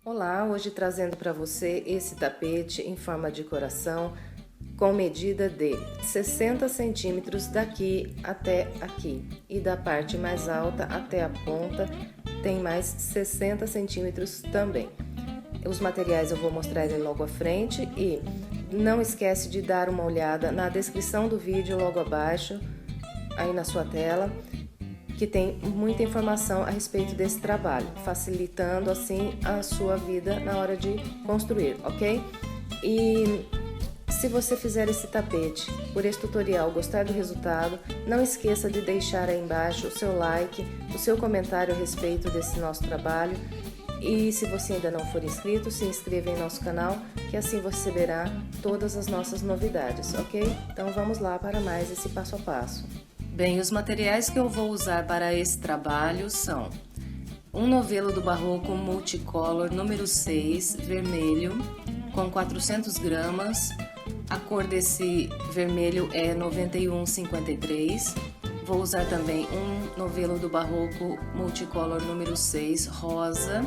Olá, hoje trazendo para você esse tapete em forma de coração com medida de 60 centímetros daqui até aqui e da parte mais alta até a ponta tem mais 60 centímetros também. Os materiais eu vou mostrar ele logo à frente e não esquece de dar uma olhada na descrição do vídeo logo abaixo, aí na sua tela, que tem muita informação a respeito desse trabalho, facilitando assim a sua vida na hora de construir, ok? E se você fizer esse tapete por esse tutorial, gostar do resultado, não esqueça de deixar aí embaixo o seu like, o seu comentário a respeito desse nosso trabalho. E se você ainda não for inscrito, se inscreva em nosso canal, que assim você receberá todas as nossas novidades, ok? Então vamos lá para mais esse passo a passo. Bem, os materiais que eu vou usar para esse trabalho são um novelo do Barroco Multicolor número 6, vermelho, com 400 gramas. A cor desse vermelho é 9153. Vou usar também um novelo do Barroco Multicolor número 6, rosa,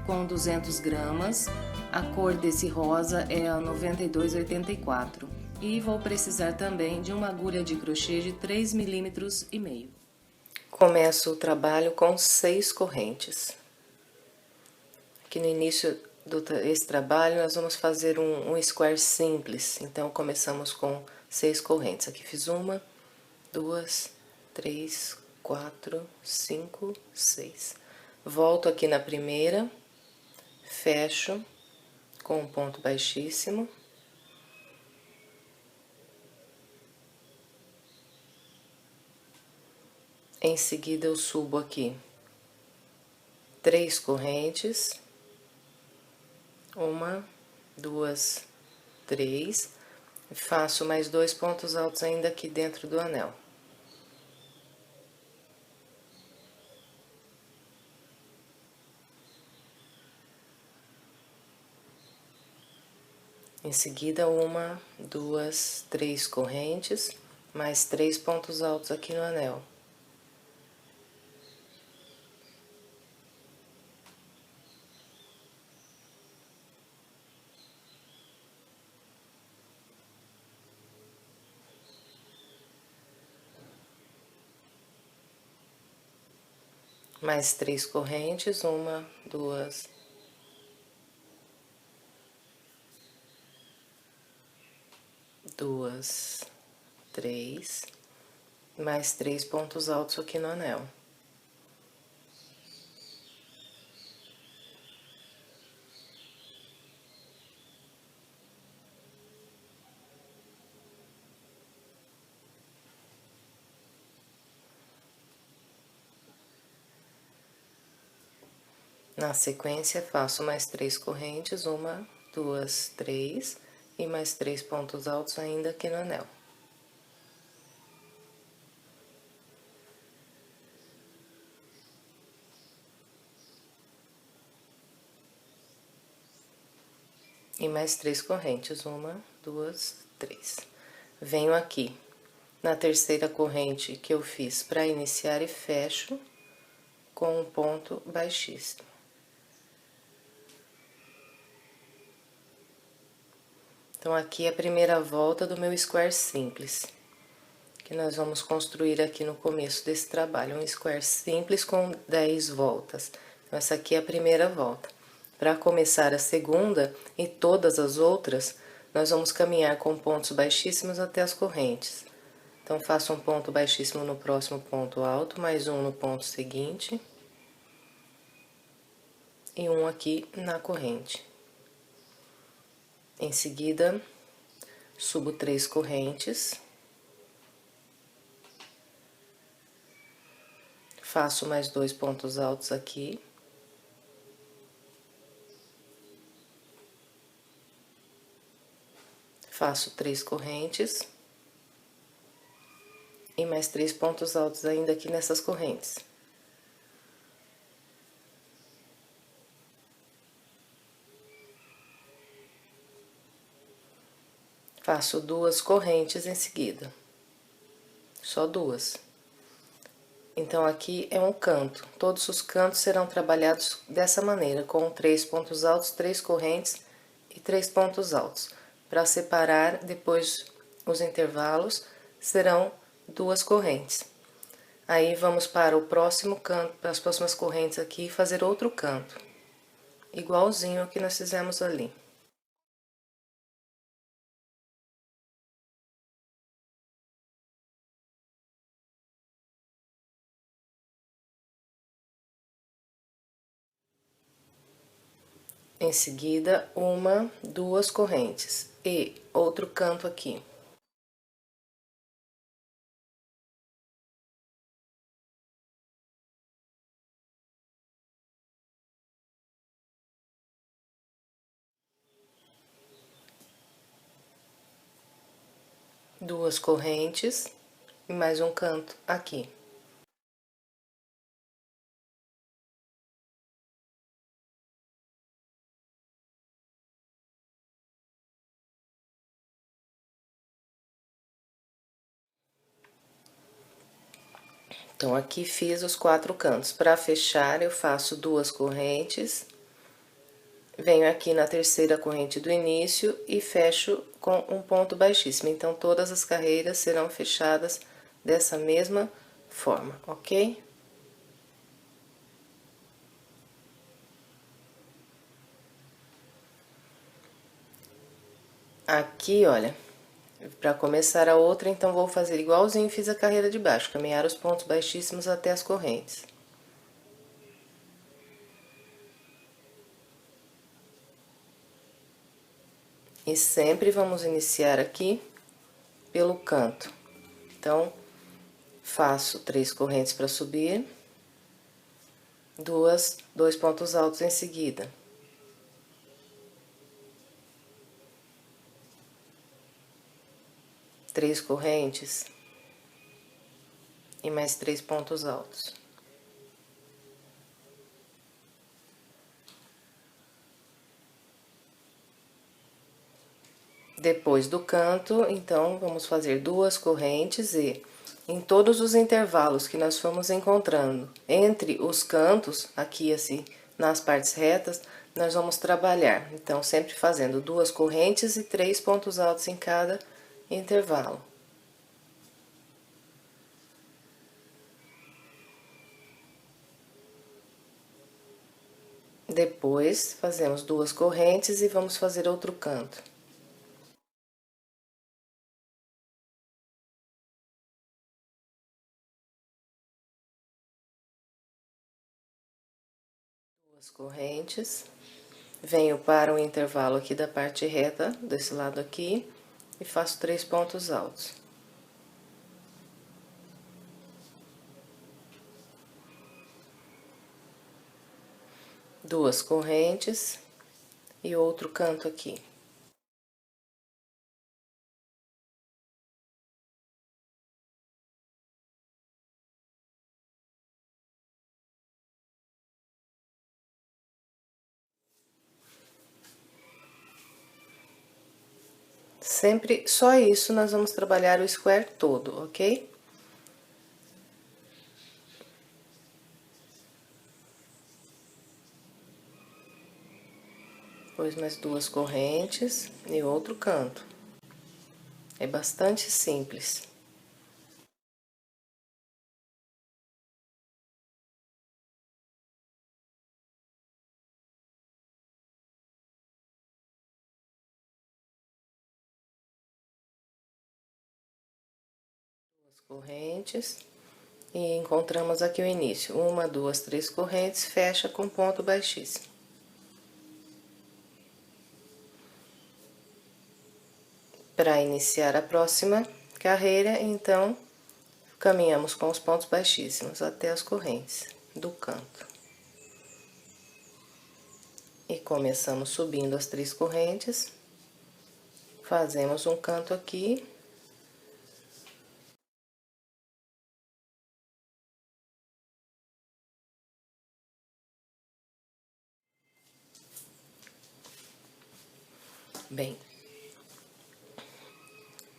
com 200 gramas. A cor desse rosa é a 9284. E vou precisar também de uma agulha de crochê de 3,5 mm. Começo o trabalho com 6 correntes. Aqui no início desse trabalho nós vamos fazer um square simples, então começamos com 6 correntes. Aqui fiz 1, 2, 3, 4, 5, 6. Volto aqui na primeira, fecho com um ponto baixíssimo. Em seguida eu subo aqui 3 correntes, 1, 2, 3, e faço mais 2 pontos altos ainda aqui dentro do anel. Em seguida, 1, 2, 3 correntes, mais 3 pontos altos aqui no anel. Mais 3 correntes, 1, 2, 2, 3, mais 3 pontos altos aqui no anel. Na sequência, faço mais 3 correntes, 1, 2, 3, e mais 3 pontos altos ainda aqui no anel. E mais 3 correntes, 1, 2, 3. Venho aqui na terceira corrente que eu fiz para iniciar e fecho com um ponto baixíssimo. Então, aqui é a primeira volta do meu square simples, que nós vamos construir aqui no começo desse trabalho. Um square simples com 10 voltas. Então, essa aqui é a primeira volta. Para começar a segunda e todas as outras, nós vamos caminhar com pontos baixíssimos até as correntes. Então, faço um ponto baixíssimo no próximo ponto alto, mais um no ponto seguinte, e um aqui na corrente. Em seguida, subo 3 correntes, faço mais 2 pontos altos aqui, faço 3 correntes e mais 3 pontos altos ainda aqui nessas correntes. Faço 2 correntes em seguida, só 2. Então, aqui é um canto. Todos os cantos serão trabalhados dessa maneira, com 3 pontos altos, 3 correntes e 3 pontos altos. Para separar, depois os intervalos, serão 2 correntes. Aí, vamos para o próximo canto, para as próximas correntes aqui, e fazer outro canto, igualzinho ao que nós fizemos ali. Em seguida, uma, 2 correntes e outro canto aqui. Duas correntes e mais um canto aqui. Então, aqui fiz os 4 cantos. Para fechar, eu faço 2 correntes, venho aqui na terceira corrente do início e fecho com um ponto baixíssimo. Então, todas as carreiras serão fechadas dessa mesma forma, ok? Aqui, olha, para começar a outra, então, vou fazer igualzinho fiz a carreira de baixo, caminhar os pontos baixíssimos até as correntes. E sempre vamos iniciar aqui pelo canto. Então, faço 3 correntes para subir, 2 pontos altos em seguida. Três correntes e mais 3 pontos altos. Depois do canto, então, vamos fazer 2 correntes e em todos os intervalos que nós fomos encontrando entre os cantos, aqui assim, nas partes retas, nós vamos trabalhar. Então, sempre fazendo 2 correntes e 3 pontos altos em cada intervalo. Depois, fazemos 2 correntes e vamos fazer outro canto. Duas correntes, venho para o intervalo aqui da parte reta, desse lado aqui, e faço 3 pontos altos. Duas correntes e outro canto aqui. Sempre só isso nós vamos trabalhar o square todo, ok? Depois mais 2 correntes e outro canto. É bastante simples. Duas correntes e encontramos aqui o início. Uma, 2, 3 correntes, fecha com ponto baixíssimo. Para iniciar a próxima carreira, então, caminhamos com os pontos baixíssimos até as correntes do canto. E começamos subindo as 3 correntes, fazemos um canto aqui. Bem,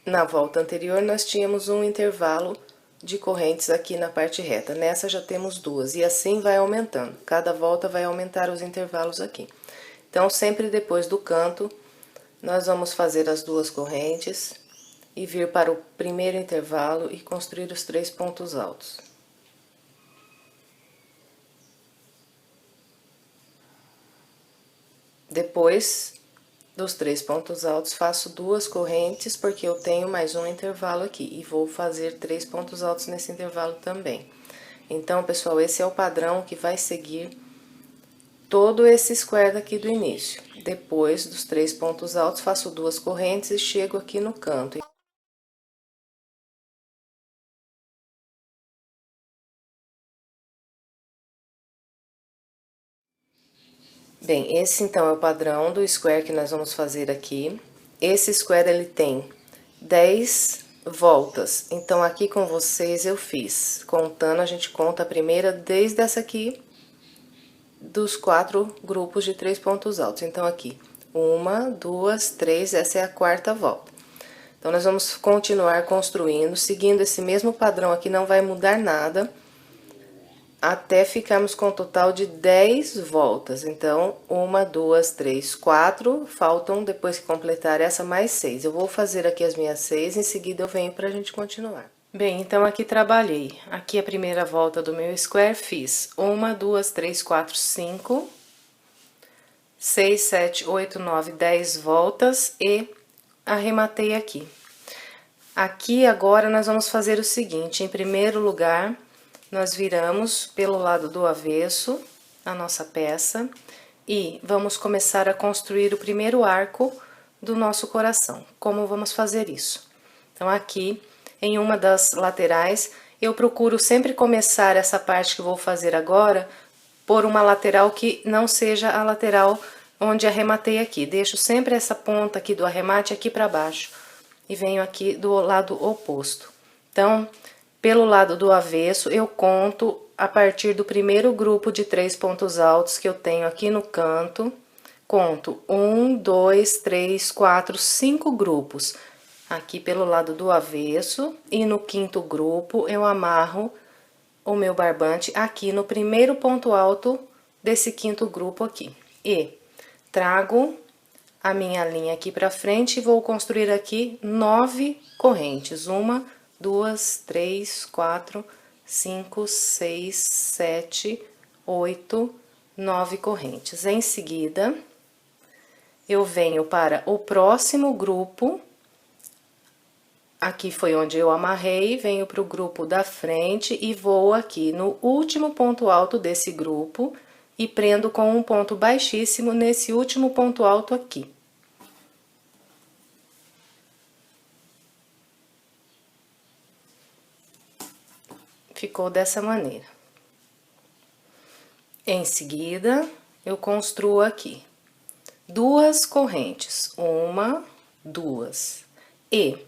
na volta anterior, nós tínhamos um intervalo de correntes aqui na parte reta. Nessa já temos 2, e assim vai aumentando. Cada volta vai aumentar os intervalos aqui. Então, sempre depois do canto, nós vamos fazer as 2 correntes e vir para o primeiro intervalo e construir os 3 pontos altos. Depois dos 3 pontos altos, faço 2 correntes, porque eu tenho mais um intervalo aqui, e vou fazer 3 pontos altos nesse intervalo também. Então, pessoal, esse é o padrão que vai seguir todo esse square daqui do início. Depois dos 3 pontos altos, faço 2 correntes e chego aqui no canto. Bem, esse então é o padrão do square que nós vamos fazer aqui. Esse square, ele tem 10 voltas. Então, aqui com vocês eu fiz, contando, a gente conta a primeira desde essa aqui, dos 4 grupos de 3 pontos altos. Então, aqui, 1, 2, 3, essa é a 4ª volta. Então, nós vamos continuar construindo, seguindo esse mesmo padrão aqui, não vai mudar nada, até ficarmos com um total de 10 voltas. Então, 1, 2, 3, 4, faltam, depois que completar essa, mais 6. Eu vou fazer aqui as minhas 6, em seguida eu venho pra gente continuar. Bem, então aqui trabalhei. Aqui a primeira volta do meu square, fiz 1, 2, 3, 4, 5, 6, 7, 8, 9, 10 voltas e arrematei aqui. Aqui agora nós vamos fazer o seguinte: em primeiro lugar, nós viramos pelo lado do avesso a nossa peça e vamos começar a construir o primeiro arco do nosso coração. Como vamos fazer isso? Então, aqui, em uma das laterais, eu procuro sempre começar essa parte que eu vou fazer agora por uma lateral que não seja a lateral onde arrematei aqui. Deixo sempre essa ponta aqui do arremate aqui para baixo e venho aqui do lado oposto. Então, pelo lado do avesso, eu conto a partir do primeiro grupo de 3 pontos altos que eu tenho aqui no canto. Conto 1, 2, 3, 4, 5 grupos aqui pelo lado do avesso, e no 5º grupo eu amarro o meu barbante aqui no primeiro ponto alto desse 5º grupo aqui. E trago a minha linha aqui pra frente e vou construir aqui 9 correntes. 1, 2, 3, 4, 5, 6, 7, 8, 9 correntes. Em seguida, eu venho para o próximo grupo. Aqui foi onde eu amarrei, venho para o grupo da frente e vou aqui no último ponto alto desse grupo e prendo com um ponto baixíssimo nesse último ponto alto aqui. Ficou dessa maneira. Em seguida, eu construo aqui 2 correntes, 1, 2, e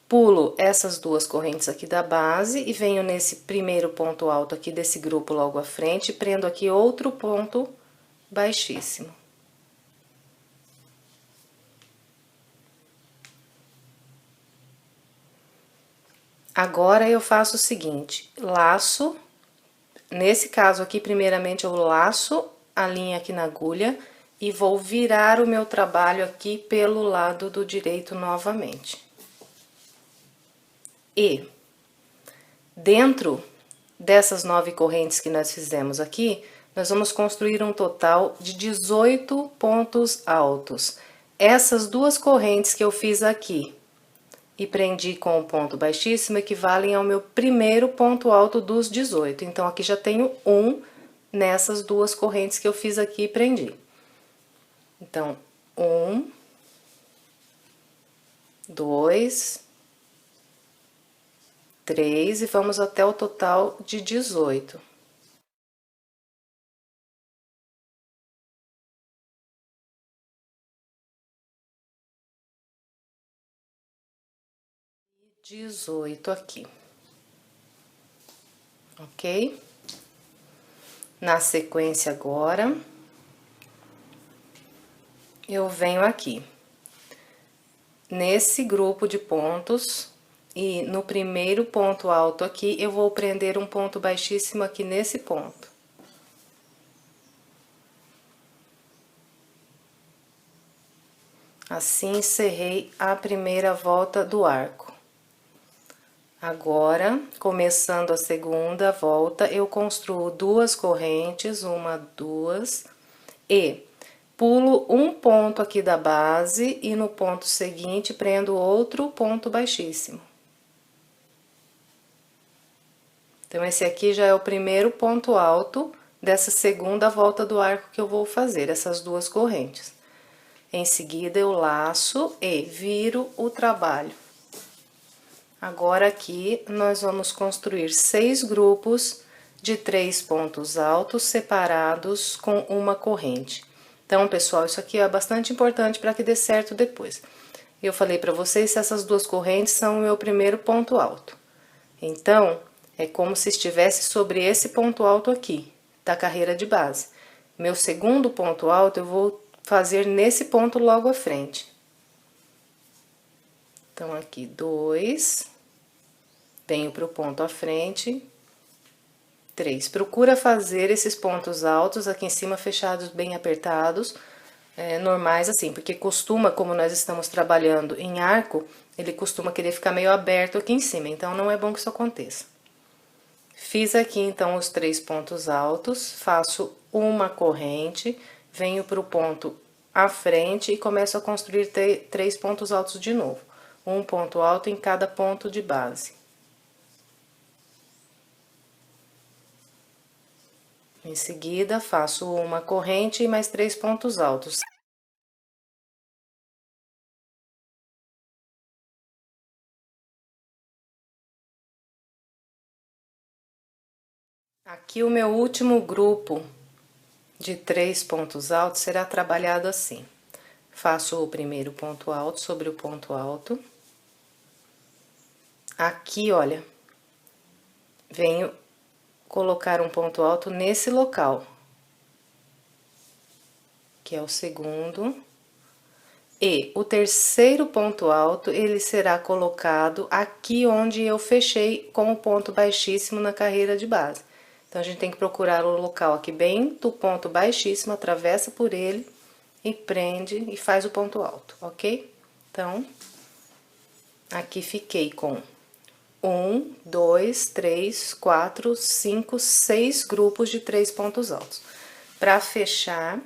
pulo essas 2 correntes aqui da base e venho nesse primeiro ponto alto aqui desse grupo logo à frente, e prendo aqui outro ponto baixíssimo. Agora, eu faço o seguinte: laço, nesse caso aqui, primeiramente, eu laço a linha aqui na agulha e vou virar o meu trabalho aqui pelo lado do direito novamente. E dentro dessas 9 correntes que nós fizemos aqui, nós vamos construir um total de 18 pontos altos. Essas 2 correntes que eu fiz aqui e prendi com um ponto baixíssimo equivalem ao meu primeiro ponto alto dos 18. Então, aqui já tenho 1 nessas 2 correntes que eu fiz aqui e prendi. Então, 1, 2, 3 e vamos até o total de 18. E 18 aqui. Ok? Na sequência agora, eu venho aqui, nesse grupo de pontos, E no primeiro ponto alto aqui, eu vou prender um ponto baixíssimo aqui nesse ponto. Assim, encerrei a primeira volta do arco. Agora, começando a segunda volta, eu construo duas correntes, uma, duas, e pulo um ponto aqui da base e no ponto seguinte prendo outro ponto baixíssimo. Então, esse aqui já é o primeiro ponto alto dessa segunda volta do arco que eu vou fazer, essas duas correntes. Em seguida, eu laço e viro o trabalho. Agora, aqui, nós vamos construir 6 grupos de 3 pontos altos separados com uma corrente. Então, pessoal, isso aqui é bastante importante para que dê certo depois. Eu falei para vocês que essas duas correntes são o meu primeiro ponto alto. Então, é como se estivesse sobre esse ponto alto aqui, da carreira de base. Meu segundo ponto alto eu vou fazer nesse ponto logo à frente. Então, aqui, 2, venho para o ponto à frente, 3. Procura fazer esses pontos altos aqui em cima fechados bem apertados, normais assim, porque costuma, como nós estamos trabalhando em arco, ele costuma querer ficar meio aberto aqui em cima, então não é bom que isso aconteça. Fiz aqui então os 3 pontos altos, faço uma corrente, venho para o ponto à frente e começo a construir 3 pontos altos de novo. Um ponto alto em cada ponto de base. Em seguida, faço uma corrente e mais 3 pontos altos. Aqui o meu último grupo de 3 pontos altos será trabalhado assim. Faço o primeiro ponto alto sobre o ponto alto. Aqui, olha, venho colocar um ponto alto nesse local, que é o segundo. E o terceiro ponto alto, ele será colocado aqui onde eu fechei com o ponto baixíssimo na carreira de base. Então, a gente tem que procurar o local aqui bem do ponto baixíssimo, atravessa por ele e prende e faz o ponto alto, ok? Então, aqui fiquei com 1, 2, 3, 4, 5, 6 grupos de 3 pontos altos. Para fechar,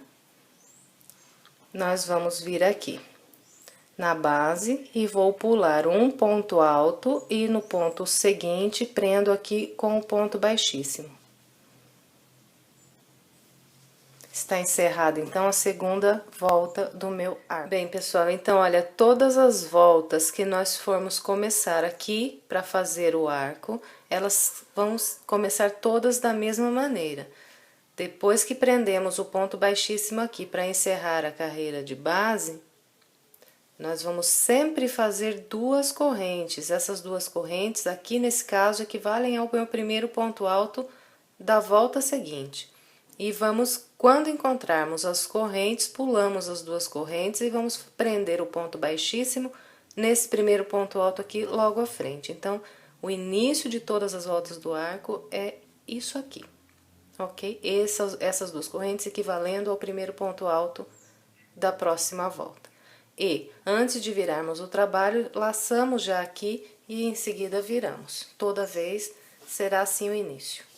nós vamos vir aqui na base e vou pular um ponto alto e no ponto seguinte prendo aqui com o ponto baixíssimo. Está encerrada, então, a segunda volta do meu arco. Bem, pessoal, então, olha, todas as voltas que nós formos começar aqui para fazer o arco, elas vão começar todas da mesma maneira. Depois que prendemos o ponto baixíssimo aqui para encerrar a carreira de base, nós vamos sempre fazer 2 correntes. Essas 2 correntes, aqui nesse caso, equivalem ao meu primeiro ponto alto da volta seguinte. E vamos, quando encontrarmos as correntes, pulamos as 2 correntes e vamos prender o ponto baixíssimo nesse primeiro ponto alto aqui logo à frente. Então, o início de todas as voltas do arco é isso aqui, ok? Essas 2 correntes equivalendo ao primeiro ponto alto da próxima volta. E, antes de virarmos o trabalho, laçamos já aqui e em seguida viramos. Toda vez será assim o início.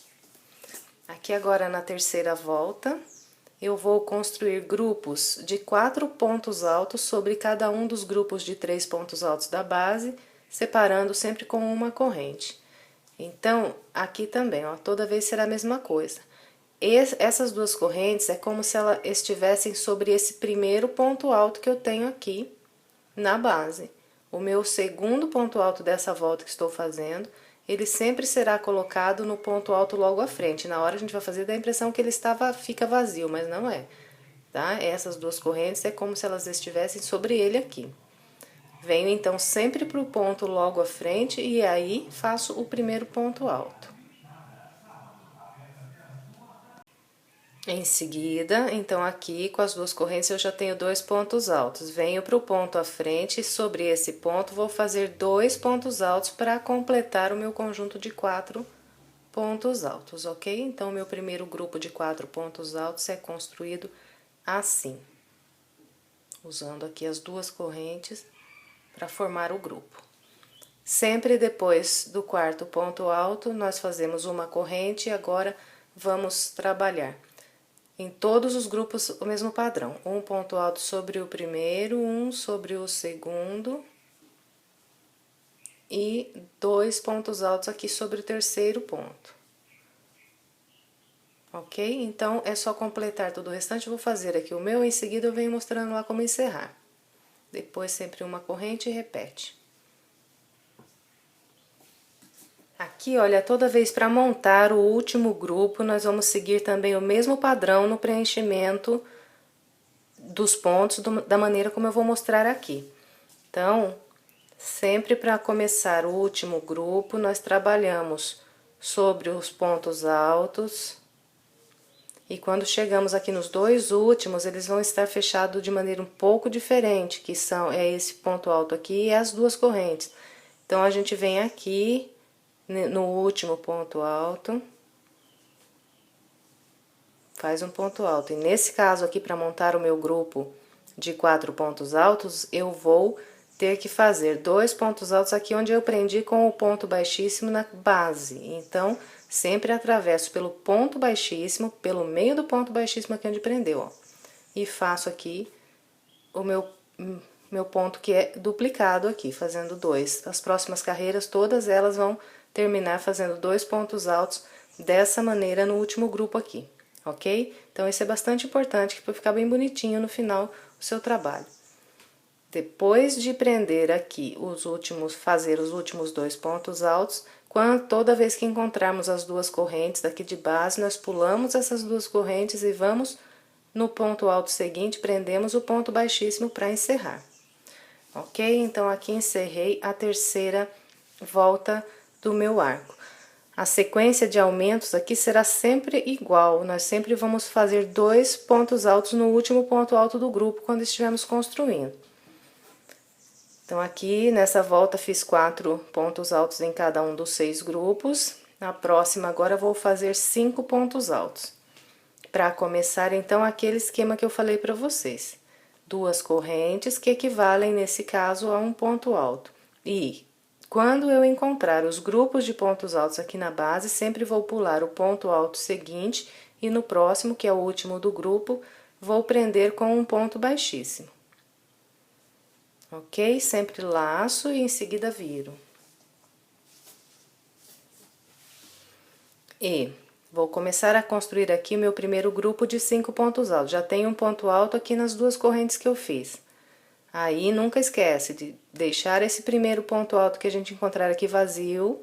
Aqui agora na terceira volta, eu vou construir grupos de 4 pontos altos sobre cada um dos grupos de 3 pontos altos da base, separando sempre com uma corrente. Então, aqui também, ó, toda vez será a mesma coisa. Essas 2 correntes é como se elas estivessem sobre esse primeiro ponto alto que eu tenho aqui na base. O meu segundo ponto alto dessa volta que estou fazendo, ele sempre será colocado no ponto alto logo à frente. Na hora a gente vai fazer, dá a impressão que ele fica vazio, mas não é, tá? Essas 2 correntes é como se elas estivessem sobre ele aqui. Venho então sempre para o ponto logo à frente e aí faço o primeiro ponto alto. Em seguida, então aqui com as duas correntes eu já tenho 2 pontos altos. Venho para o ponto à frente e sobre esse ponto vou fazer 2 pontos altos para completar o meu conjunto de 4 pontos altos, ok? Então, meu primeiro grupo de 4 pontos altos é construído assim, usando aqui as duas correntes para formar o grupo. Sempre depois do quarto ponto alto, nós fazemos uma corrente e agora vamos trabalhar em todos os grupos o mesmo padrão. Um ponto alto sobre o primeiro, um sobre o segundo e 2 pontos altos aqui sobre o terceiro ponto. Ok? Então, é só completar todo o restante. Eu vou fazer aqui o meu, em seguida eu venho mostrando lá como encerrar. Depois, sempre uma corrente e repete. Aqui, olha, toda vez para montar o último grupo, nós vamos seguir também o mesmo padrão no preenchimento dos pontos, da maneira como eu vou mostrar aqui. Então, sempre para começar o último grupo, nós trabalhamos sobre os pontos altos. E quando chegamos aqui nos dois últimos, eles vão estar fechados de maneira um pouco diferente, que é esse ponto alto aqui e as duas correntes. Então, a gente vem aqui no último ponto alto, faz um ponto alto. E nesse caso aqui, para montar o meu grupo de 4 pontos altos, eu vou ter que fazer 2 pontos altos aqui onde eu prendi com o ponto baixíssimo na base. Então, sempre atravesso pelo ponto baixíssimo, pelo meio do ponto baixíssimo aqui onde prendeu, ó. E faço aqui o meu ponto que é duplicado aqui, fazendo 2. As próximas carreiras, todas elas vão terminar fazendo 2 pontos altos dessa maneira no último grupo aqui, ok? Então, isso é bastante importante para ficar bem bonitinho no final o seu trabalho. Depois de prender aqui fazer os últimos 2 pontos altos, toda vez que encontrarmos as duas correntes daqui de base, nós pulamos essas duas correntes e vamos no ponto alto seguinte, prendemos o ponto baixíssimo para encerrar. Ok? Então, aqui encerrei a terceira volta do meu arco. A sequência de aumentos aqui será sempre igual, nós sempre vamos fazer 2 pontos altos no último ponto alto do grupo quando estivermos construindo. Então, aqui nessa volta fiz 4 pontos altos em cada um dos 6 grupos. Na próxima, agora, vou fazer 5 pontos altos. Para começar, então, aquele esquema que eu falei para vocês. 2 correntes que equivalem, nesse caso, a um ponto alto. E quando eu encontrar os grupos de pontos altos aqui na base, sempre vou pular o ponto alto seguinte e no próximo, que é o último do grupo, vou prender com um ponto baixíssimo. Ok? Sempre laço e em seguida viro. E vou começar a construir aqui o meu primeiro grupo de 5 pontos altos. Já tenho um ponto alto aqui nas duas correntes que eu fiz. Aí, nunca esquece de deixar esse primeiro ponto alto que a gente encontrar aqui vazio,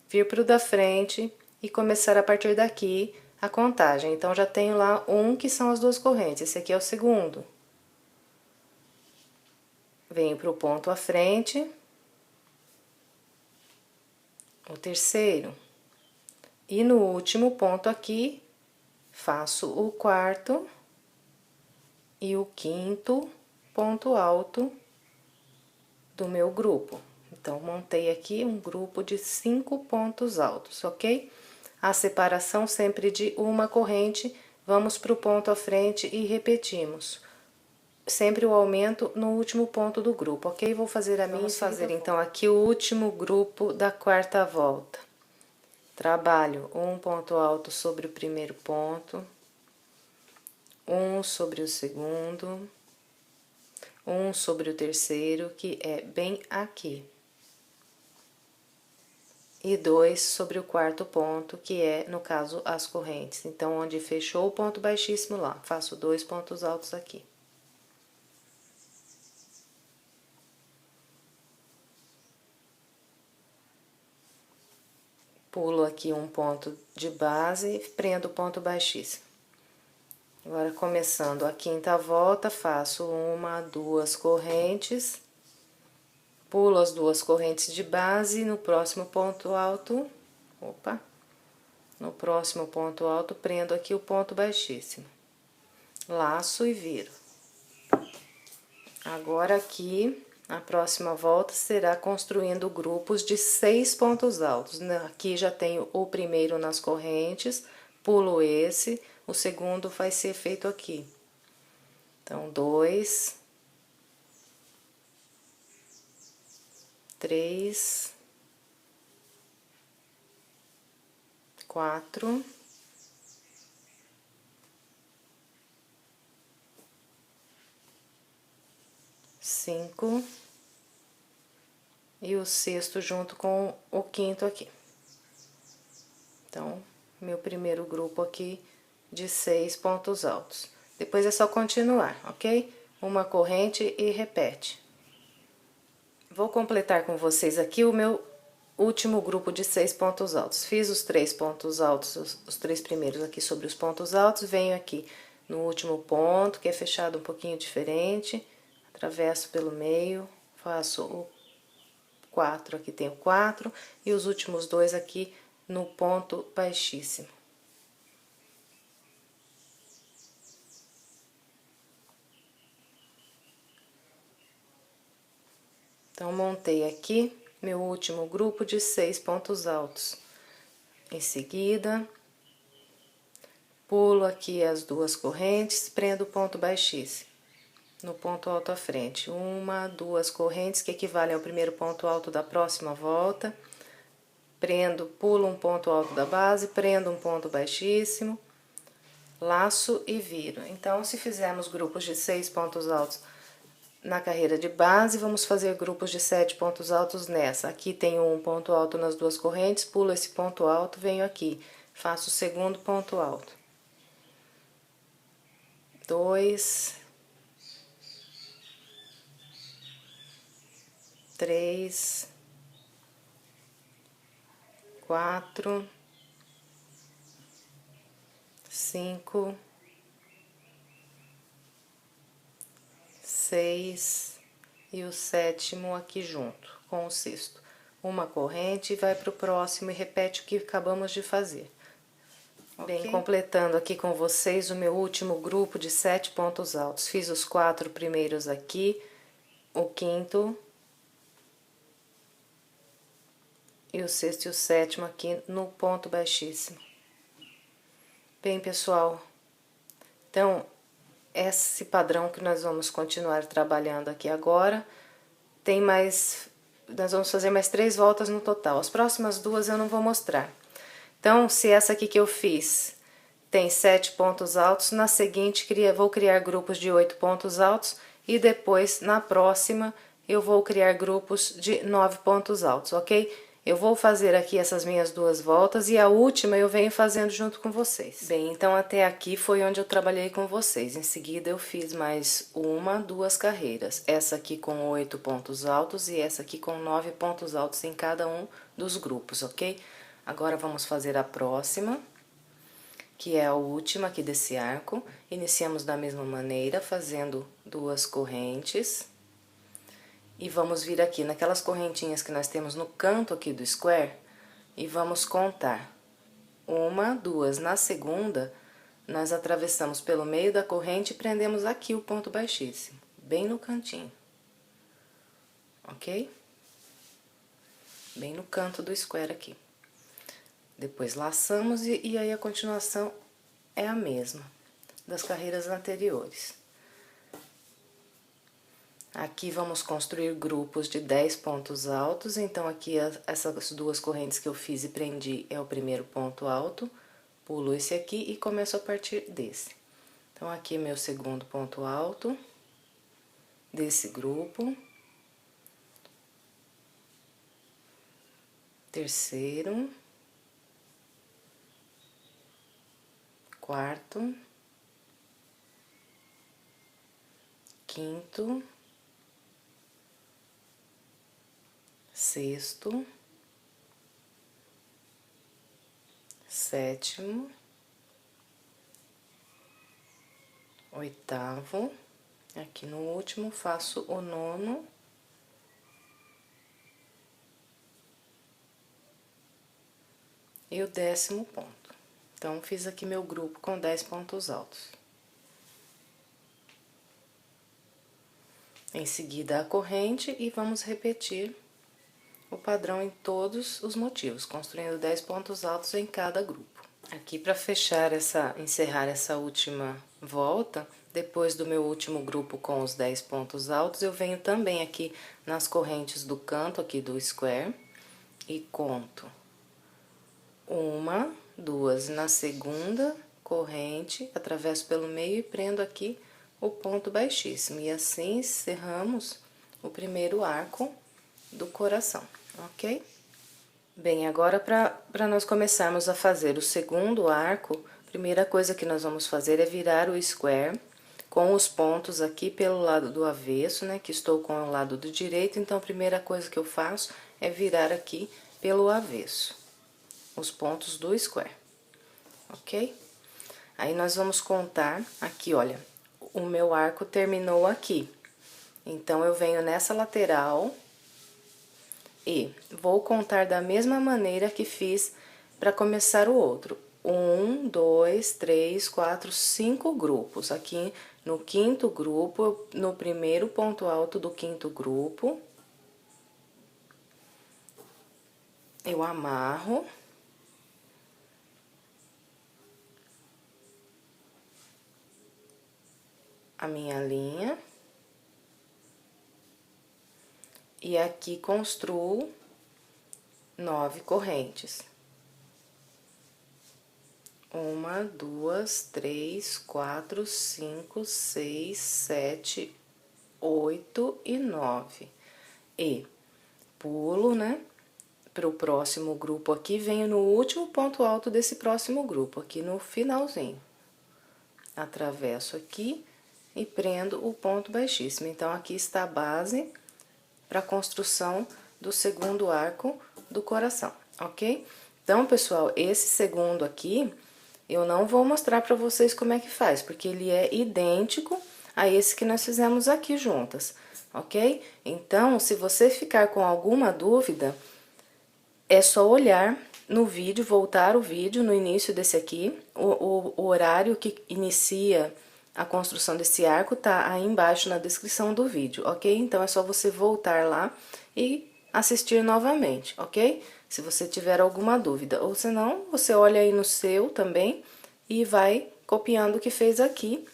vir pro da frente e começar a partir daqui a contagem. Então, já tenho lá um que são as duas correntes. Esse aqui é o segundo. Venho pro ponto à frente, o terceiro. E no último ponto aqui, faço o quarto e o quinto ponto alto do meu grupo. Então, montei aqui um grupo de 5 pontos altos, ok? A separação sempre de uma corrente, vamos para o ponto à frente e repetimos. Sempre o aumento no último ponto do grupo, ok? Vou fazer a minha. Vamos fazer então aqui o último grupo da quarta volta. Trabalho um ponto alto sobre o primeiro ponto, um sobre o segundo, um sobre o terceiro, que é bem aqui, e 2 sobre o quarto ponto, que é, no caso, as correntes. Então, onde fechou o ponto baixíssimo lá, faço 2 pontos altos aqui. Pulo aqui um ponto de base e prendo o ponto baixíssimo. Agora, começando a quinta volta, faço 1, 2 correntes, pulo as 2 correntes de base, no próximo ponto alto, No próximo ponto alto, prendo aqui o ponto baixíssimo. Laço e viro. Agora aqui, a próxima volta será construindo grupos de 6 pontos altos. Aqui já tenho o primeiro nas correntes, pulo esse, o segundo vai ser feito aqui. Então, 2, 3, 4, 5 e o sexto junto com o quinto aqui. Então, meu primeiro grupo aqui de 6 pontos altos. Depois é só continuar, ok? Uma corrente e repete. Vou completar com vocês aqui o meu último grupo de 6 pontos altos. Fiz os 3 pontos altos, os 3 primeiros aqui sobre os pontos altos, venho aqui no último ponto, que é fechado um pouquinho diferente, atravesso pelo meio, faço o 4, aqui tenho 4, e os últimos 2 aqui no ponto baixíssimo. Então, montei aqui meu último grupo de 6 pontos altos. Em seguida, pulo aqui as 2 correntes, prendo o ponto baixíssimo. No ponto alto à frente, 1, 2 correntes, que equivalem ao primeiro ponto alto da próxima volta. Prendo, pulo um ponto alto da base, prendo um ponto baixíssimo, laço e viro. Então, se fizermos grupos de 6 pontos altos na carreira de base, vamos fazer grupos de 7 pontos altos nessa. Aqui tenho um ponto alto nas 2 correntes, pulo esse ponto alto, venho aqui, faço o segundo ponto alto. 2, 3, 4, 5, 6 e o sétimo aqui junto com o sexto. Uma corrente e vai para o próximo e repete o que acabamos de fazer. Okay? Bem, completando aqui com vocês o meu último grupo de 7 pontos altos. Fiz os 4 primeiros aqui, o quinto e o sexto e o sétimo aqui no ponto baixíssimo. Bem, pessoal, então, esse padrão que nós vamos continuar trabalhando aqui agora, nós vamos fazer mais 3 voltas no total. As próximas 2 eu não vou mostrar. Então, se essa aqui que eu fiz tem 7 pontos altos, na seguinte vou criar grupos de 8 pontos altos e depois, na próxima, eu vou criar grupos de 9 pontos altos, ok? Eu vou fazer aqui essas minhas 2 voltas e a última eu venho fazendo junto com vocês. Bem, então até aqui foi onde eu trabalhei com vocês. Em seguida eu fiz mais 1, 2 carreiras. Essa aqui com 8 pontos altos e essa aqui com 9 pontos altos em cada um dos grupos, ok? Agora vamos fazer a próxima, que é a última aqui desse arco. Iniciamos da mesma maneira, fazendo 2 correntes. E vamos vir aqui naquelas correntinhas que nós temos no canto aqui do square e vamos contar. 1, 2. Na segunda, nós atravessamos pelo meio da corrente e prendemos aqui o ponto baixíssimo, bem no cantinho. Ok? Bem no canto do square aqui. Depois laçamos e aí a continuação é a mesma das carreiras anteriores. Aqui vamos construir grupos de 10 pontos altos, então aqui essas 2 correntes que eu fiz e prendi é o primeiro ponto alto, pulo esse aqui e começo a partir desse. Então, aqui meu segundo ponto alto desse grupo, terceiro, quarto, quinto, sexto, sétimo, oitavo, aqui no último faço o 9º e o 10º ponto. Então, fiz aqui meu grupo com 10 pontos altos. Em seguida, a corrente e vamos repetir o padrão em todos os motivos, construindo 10 pontos altos em cada grupo. Aqui, para encerrar essa última volta, depois do meu último grupo com os 10 pontos altos, eu venho também aqui nas correntes do canto aqui do square e conto 1, 2, na segunda corrente, atravesso pelo meio e prendo aqui o ponto baixíssimo. E assim encerramos o primeiro arco do coração, ok? Bem, agora para nós começarmos a fazer o segundo arco, a primeira coisa que nós vamos fazer é virar o square com os pontos aqui pelo lado do avesso, né? Que estou com o lado do direito, então a primeira coisa que eu faço é virar aqui pelo avesso, os pontos do square, ok? Aí, nós vamos contar aqui, olha, o meu arco terminou aqui. Então, eu venho nessa lateral e vou contar da mesma maneira que fiz para começar o outro. 1, 2, 3, 4, 5 grupos. Aqui no quinto grupo, no primeiro ponto alto do quinto grupo, eu amarro. A minha linha. E aqui construo 9 correntes. 1, 2, 3, 4, 5, 6, 7, 8 e 9. E pulo, né? Para o próximo grupo aqui, venho no último ponto alto desse próximo grupo, aqui no finalzinho. Atravesso aqui e prendo o ponto baixíssimo. Então, aqui está a base para a construção do segundo arco do coração, ok? Então, pessoal, esse segundo aqui, eu não vou mostrar para vocês como é que faz, porque ele é idêntico a esse que nós fizemos aqui juntas, ok? Então, se você ficar com alguma dúvida, é só olhar no vídeo, voltar o vídeo no início desse aqui, o horário que inicia a construção desse arco tá aí embaixo na descrição do vídeo, ok? Então, é só você voltar lá e assistir novamente, ok? Se você tiver alguma dúvida, ou senão, você olha aí no seu também e vai copiando o que fez aqui,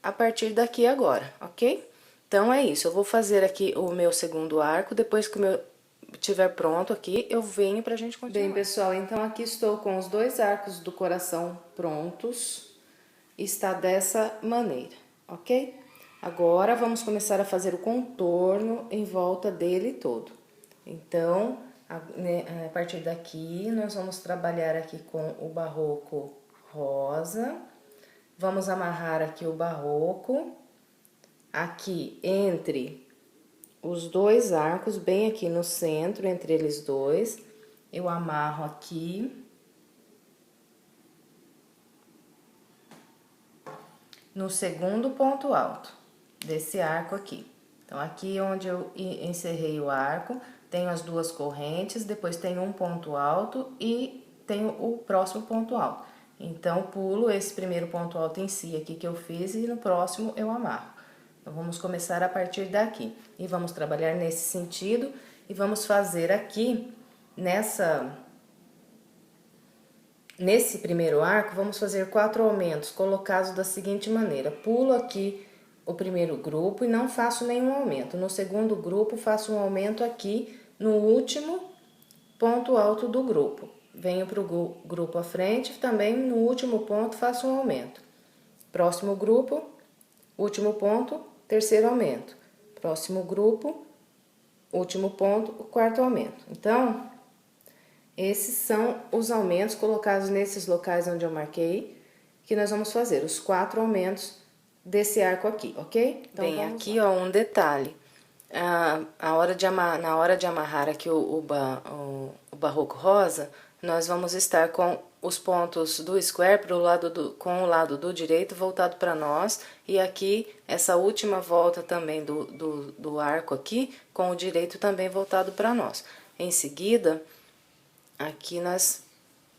a partir daqui agora, ok? Então, é isso, eu vou fazer aqui o meu segundo arco, depois que o meu estiver pronto aqui, eu venho pra gente continuar. Bem, pessoal, então aqui estou com os 2 arcos do coração prontos. Está dessa maneira, ok? Agora, vamos começar a fazer o contorno em volta dele todo. Então, a partir daqui, nós vamos trabalhar aqui com o barroco rosa. Vamos amarrar aqui o barroco, aqui entre os 2 arcos, bem aqui no centro, entre eles dois. Eu amarro aqui. No segundo ponto alto desse arco aqui. Então, aqui onde eu encerrei o arco, tenho as 2 correntes, depois tenho um ponto alto e tenho o próximo ponto alto. Então, pulo esse primeiro ponto alto em si aqui que eu fiz e no próximo eu amarro. Então, vamos começar a partir daqui. E vamos trabalhar nesse sentido e vamos fazer aqui, nesse primeiro arco, vamos fazer 4 aumentos, colocados da seguinte maneira. Pulo aqui o primeiro grupo e não faço nenhum aumento. No segundo grupo, faço um aumento aqui no último ponto alto do grupo. Venho para o grupo à frente, também no último ponto faço um aumento. Próximo grupo, último ponto, terceiro aumento. Próximo grupo, último ponto, o quarto aumento. Então, esses são os aumentos colocados nesses locais onde eu marquei, que nós vamos fazer os 4 aumentos desse arco aqui, ok? Então, bem, aqui, ó, um detalhe. Na hora de amarrar aqui o barroco rosa, nós vamos estar com os pontos do square com o lado do direito voltado para nós, e aqui, essa última volta também do arco aqui, com o direito também voltado para nós. Em seguida, aqui nós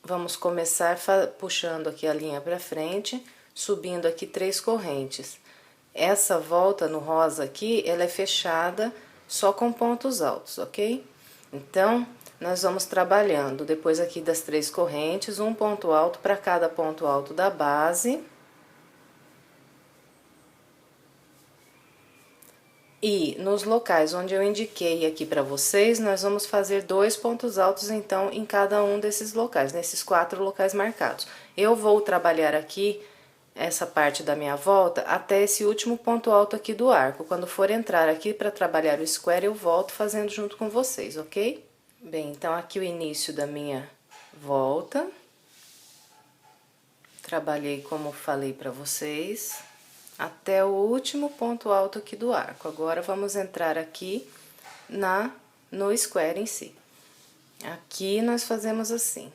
vamos começar puxando aqui a linha pra frente, subindo aqui 3 correntes. Essa volta no rosa aqui, ela é fechada só com pontos altos, ok? Então, nós vamos trabalhando depois aqui das 3 correntes, um ponto alto para cada ponto alto da base. E nos locais onde eu indiquei aqui para vocês, nós vamos fazer 2 pontos altos, então, em cada um desses locais, nesses 4 locais marcados. Eu vou trabalhar aqui essa parte da minha volta até esse último ponto alto aqui do arco. Quando for entrar aqui para trabalhar o square, eu volto fazendo junto com vocês, ok? Bem, então aqui o início da minha volta. Trabalhei como falei para vocês, até o último ponto alto aqui do arco. Agora, vamos entrar aqui no square em si. Aqui, nós fazemos assim.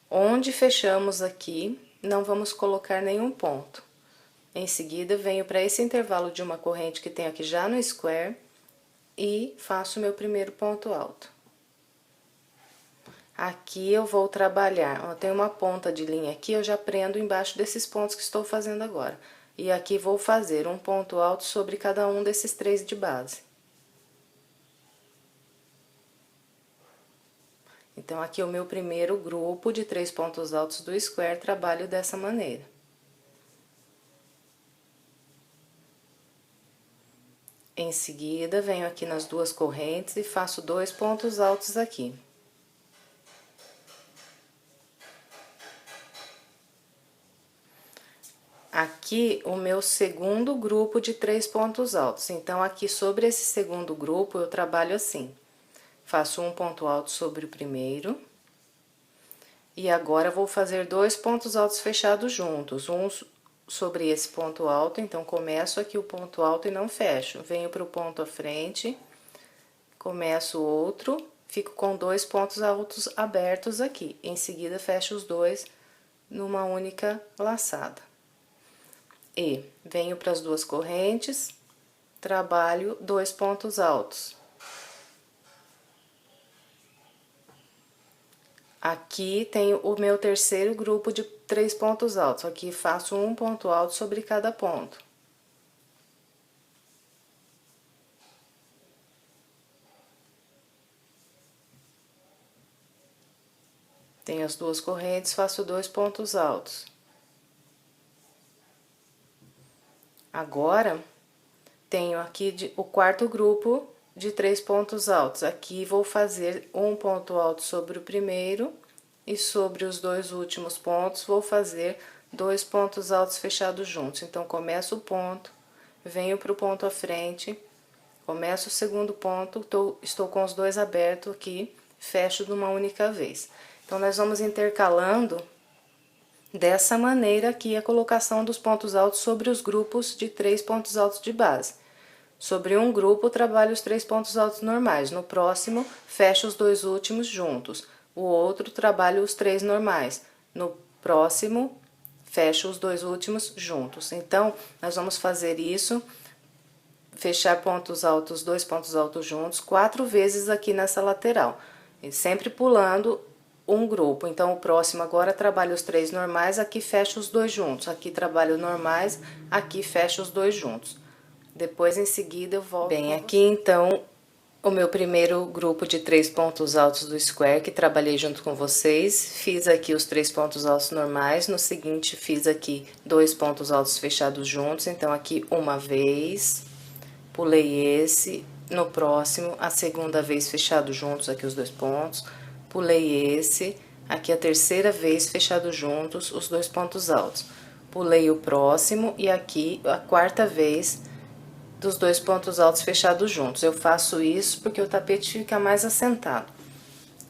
Onde fechamos aqui, não vamos colocar nenhum ponto. Em seguida, venho para esse intervalo de uma corrente que tem aqui já no square e faço o meu primeiro ponto alto. Aqui eu vou trabalhar, ó, tem uma ponta de linha aqui, eu já prendo embaixo desses pontos que estou fazendo agora. E aqui vou fazer um ponto alto sobre cada um desses 3 de base. Então, aqui é o meu primeiro grupo de 3 pontos altos do square, trabalho dessa maneira. Em seguida, venho aqui nas 2 correntes e faço 2 pontos altos aqui. Aqui, o meu segundo grupo de 3 pontos altos. Então, aqui sobre esse segundo grupo, eu trabalho assim. Faço um ponto alto sobre o primeiro. E agora, vou fazer 2 pontos altos fechados juntos. Um sobre esse ponto alto, então, começo aqui o ponto alto e não fecho. Venho para o ponto à frente, começo outro, fico com 2 pontos altos abertos aqui. Em seguida, fecho os 2 numa única laçada. E venho para as 2 correntes, trabalho 2 pontos altos. Aqui tenho o meu terceiro grupo de 3 pontos altos. Aqui faço um ponto alto sobre cada ponto. Tenho as 2 correntes, faço 2 pontos altos. Agora, tenho aqui o quarto grupo de 3 pontos altos. Aqui vou fazer um ponto alto sobre o primeiro e sobre os 2 últimos pontos vou fazer 2 pontos altos fechados juntos. Então, começo o ponto, venho para o ponto à frente, começo o segundo ponto, estou com os 2 abertos aqui, fecho de uma única vez. Então, nós vamos intercalando dessa maneira aqui a colocação dos pontos altos sobre os grupos de 3 pontos altos de base. Sobre um grupo, trabalho os 3 pontos altos normais. No próximo, fecho os 2 últimos juntos. O outro, trabalho os 3 normais. No próximo, fecho os 2 últimos juntos. Então, nós vamos fazer isso, fechar pontos altos, 2 pontos altos juntos, 4 vezes aqui nessa lateral. E sempre pulando um grupo. Então, o próximo agora trabalho os 3 normais, aqui fecho os 2 juntos. Aqui trabalho normais, aqui fecho os 2 juntos. Depois, em seguida, eu volto. Bem, aqui então, o meu primeiro grupo de 3 pontos altos do square, que trabalhei junto com vocês. Fiz aqui os 3 pontos altos normais, no seguinte, fiz aqui 2 pontos altos fechados juntos. Então, aqui uma vez, pulei esse, no próximo, a segunda vez fechado juntos, aqui os 2 pontos, pulei esse, aqui a terceira vez fechado juntos, os 2 pontos altos. Pulei o próximo e aqui a quarta vez dos 2 pontos altos fechados juntos. Eu faço isso porque o tapete fica mais assentado.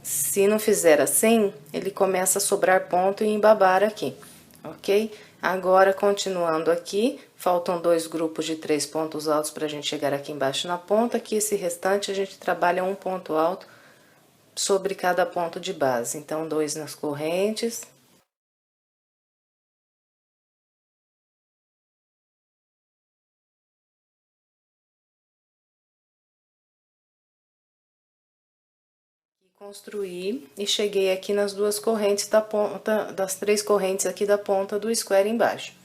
Se não fizer assim, ele começa a sobrar ponto e embabar aqui, ok? Agora, continuando aqui, faltam 2 grupos de 3 pontos altos pra gente chegar aqui embaixo na ponta, que esse restante a gente trabalha um ponto alto sobre cada ponto de base. Então, 2 nas correntes. Construí e cheguei aqui nas duas correntes da ponta, das três correntes aqui da ponta do square embaixo.